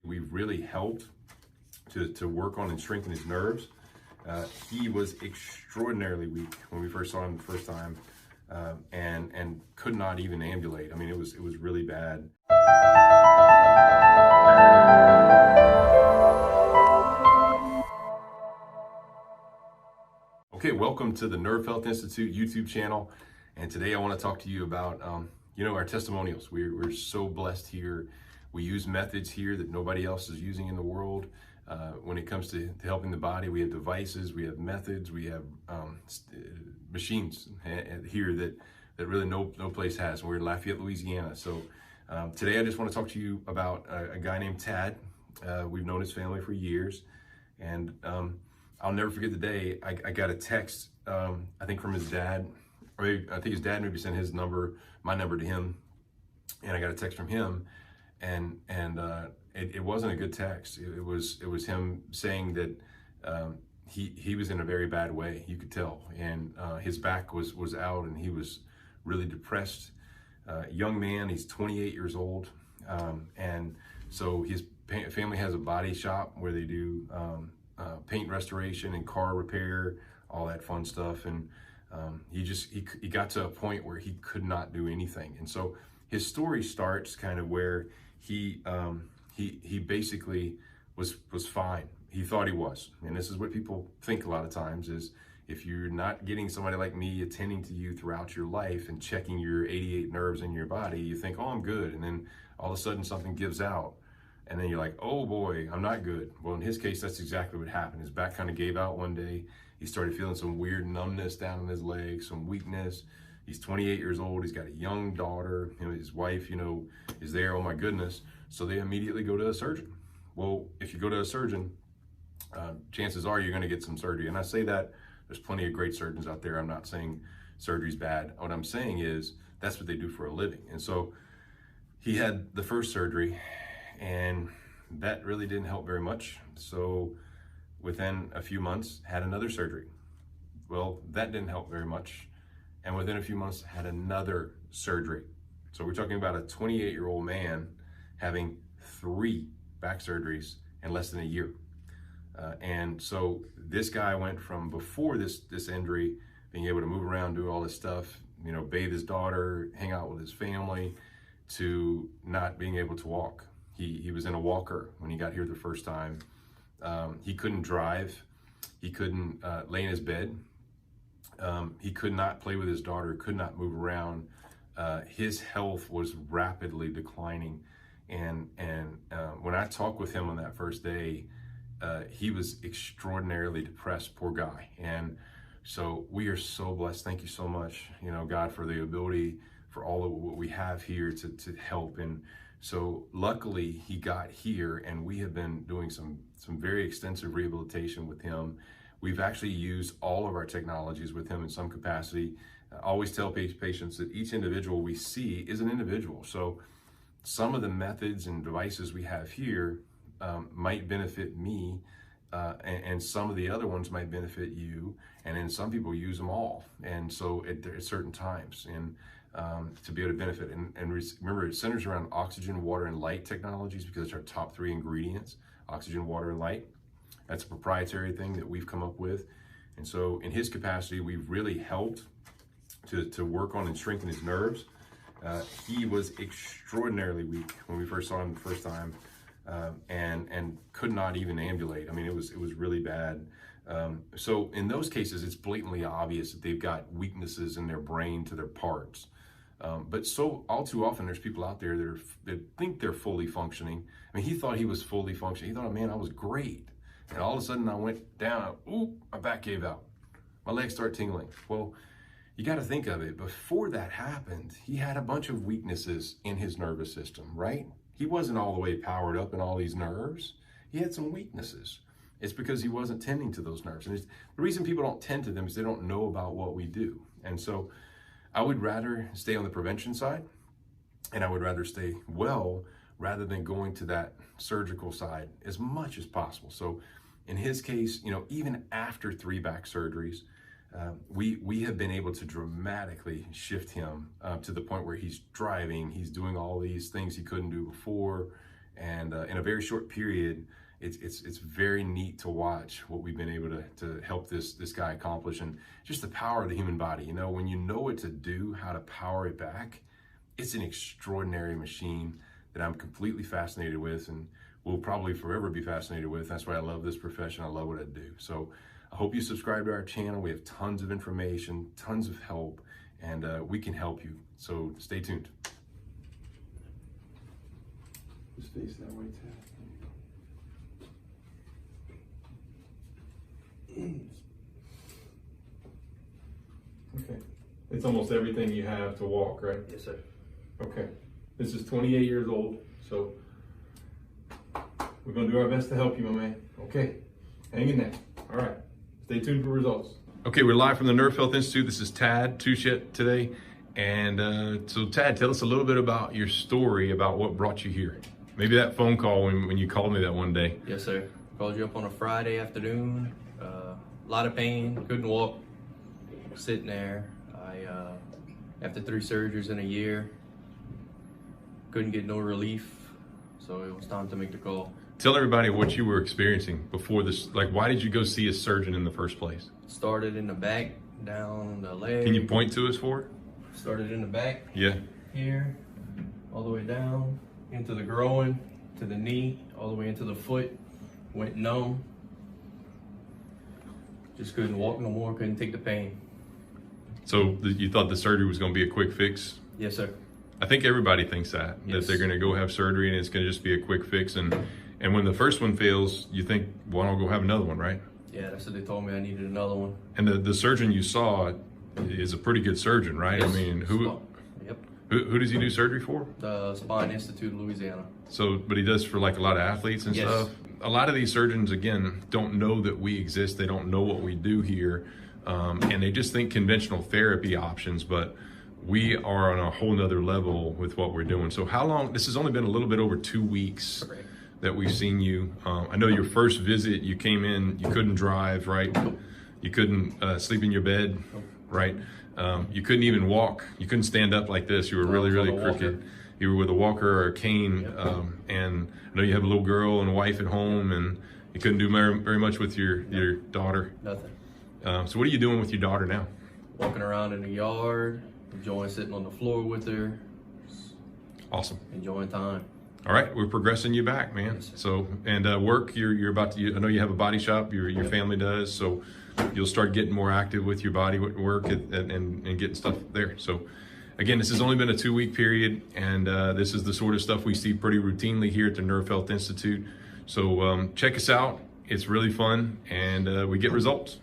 We've really helped to work on and strengthen his nerves. He was extraordinarily weak when we first saw him the first time, and could not even ambulate. I mean, it was really bad. Okay, welcome to the Nerve Health Institute YouTube channel, and today I want to talk to you about our testimonials. We're so blessed here. We use methods here that nobody else is using in the world. When it comes to helping the body, we have devices, we have methods, we have machines here that really no place has. We're in Lafayette, Louisiana. So today I just want to talk to you about a guy named Tad. We've known his family for years, and I'll never forget the day I got a text, I think from his dad, or maybe, I think his dad maybe sent my number to him, and I got a text from him, and it wasn't a good text. It was him saying that he was in a very bad way, you could tell, and his back was out, and he was really depressed. Young man, he's 28 years old, and so his family has a body shop where they do paint restoration and car repair, all that fun stuff, and he got to a point where he could not do anything. And so his story starts kind of where he basically was fine. He thought he was, and this is what people think a lot of times, is if you're not getting somebody like me attending to you throughout your life and checking your 88 nerves in your body, you think, oh, I'm good, and then all of a sudden something gives out, and then you're like, oh boy, I'm not good. Well, in his case, that's exactly what happened. His back kind of gave out one day. He started feeling some weird numbness down in his legs, some weakness. He's 28 years old. He's got a young daughter. His wife, is there. Oh my goodness. So they immediately go to a surgeon. Well, if you go to a surgeon, chances are you're going to get some surgery. And I say that there's plenty of great surgeons out there. I'm not saying surgery's bad. What I'm saying is that's what they do for a living. And so he had the first surgery, and that really didn't help very much. So within a few months, had another surgery. Well, that didn't help very much. And within a few months, had another surgery. So we're talking about a 28-year-old man having 3 back surgeries in less than a year. And so this guy went from before this injury, being able to move around, do all this stuff, bathe his daughter, hang out with his family, to not being able to walk. He was in a walker when he got here the first time. He couldn't drive. He couldn't lay in his bed. He could not play with his daughter, could not move around. His health was rapidly declining. And when I talked with him on that first day, he was extraordinarily depressed, poor guy. And so we are so blessed. Thank you so much, God, for the ability, for all of what we have here to help. And so luckily he got here, and we have been doing some very extensive rehabilitation with him. We've actually used all of our technologies with him in some capacity. I always tell patients that each individual we see is an individual. So some of the methods and devices we have here might benefit me, and some of the other ones might benefit you, and then some people use them all, and so at certain times, and to be able to benefit. And remember, it centers around oxygen, water, and light technologies, because it's our top 3 ingredients: oxygen, water, and light. That's a proprietary thing that we've come up with. And so in his capacity, we've really helped to work on and strengthen his nerves. He was extraordinarily weak when we first saw him the first time, and could not even ambulate. I mean, it was really bad. So in those cases, it's blatantly obvious that they've got weaknesses in their brain to their parts. But so all too often, there's people out there that think they're fully functioning. I mean, he thought he was fully functioning. He thought, man, I was great. And all of a sudden I went down, my back gave out. My legs start tingling. Well, you got to think of it. Before that happened, he had a bunch of weaknesses in his nervous system, right? He wasn't all the way powered up in all these nerves. He had some weaknesses. It's because he wasn't tending to those nerves. And the reason people don't tend to them is they don't know about what we do. And so I would rather stay on the prevention side, and I would rather stay well rather than going to that surgical side as much as possible. So in his case, even after 3 back surgeries, we have been able to dramatically shift him to the point where he's driving, he's doing all these things he couldn't do before, And in a very short period, it's very neat to watch what we've been able to help this guy accomplish, and just the power of the human body. You know, when you know what to do, how to power it back, it's an extraordinary machine that I'm completely fascinated with, and will probably forever be fascinated with. That's why I love this profession. I love what I do. So I hope you subscribe to our channel. We have tons of information, tons of help, and we can help you. So stay tuned. Just face that way, Ted. Okay. It's almost everything you have to walk, right? Yes, sir. Okay. This is 28 years old, so we're going to do our best to help you, my man. Okay. Hang in there. All right. Stay tuned for results. Okay, we're live from the Nerve Health Institute. This is Tad Touchette today. And so, Tad, tell us a little bit about your story, about what brought you here. Maybe that phone call when you called me that one day. Yes, sir. Called you up on a Friday afternoon. A lot of pain, couldn't walk, sitting there. After 3 surgeries in a year, couldn't get no relief, so it was time to make the call. Tell everybody what you were experiencing before this. Like, why did you go see a surgeon in the first place? Started in the back, down the leg. Can you point to us for it? Started in the back. Yeah. Here, all the way down, into the groin, to the knee, all the way into the foot. Went numb. Just couldn't walk no more, couldn't take the pain. So you thought the surgery was going to be a quick fix? Yes, sir. I think everybody thinks that Yes. they're going to go have surgery and it's going to just be a quick fix. And when the first one fails, you think, well, I'll go have another one, right? Yeah, that's what they told me. I needed another one. And the surgeon you saw is a pretty good surgeon, right? Yes. I mean, Yep. who does he do surgery for? The Spine Institute of Louisiana. So, but he does for like a lot of athletes and Yes. stuff. A lot of these surgeons, again, don't know that we exist. They don't know what we do here. And they just think conventional therapy options, but we are on a whole nother level with what we're doing. So how long, this has only been a little bit over 2 weeks Correct. that we've seen you. I know your first visit, you came in, you couldn't drive, right? You couldn't crooked in your bed, right? You couldn't even walk. You couldn't stand up like this. You were really crooked. You were with a walker or a cane. Yep. And I know you have a little girl and a wife at home, and you couldn't do very much with your daughter. Nothing. So what are you doing with your daughter now? Walking around in the yard, enjoying sitting on the floor with her. Awesome. Enjoying time. All right, we're progressing you back, man. Yes, so, and work, you're about to, I know you have a body shop, your family does, so you'll start getting more active with your body work and getting stuff there. So again, this has only been a 2-week period, and this is the sort of stuff we see pretty routinely here at the Nerve Health Institute. So check us out. It's really fun, and we get results.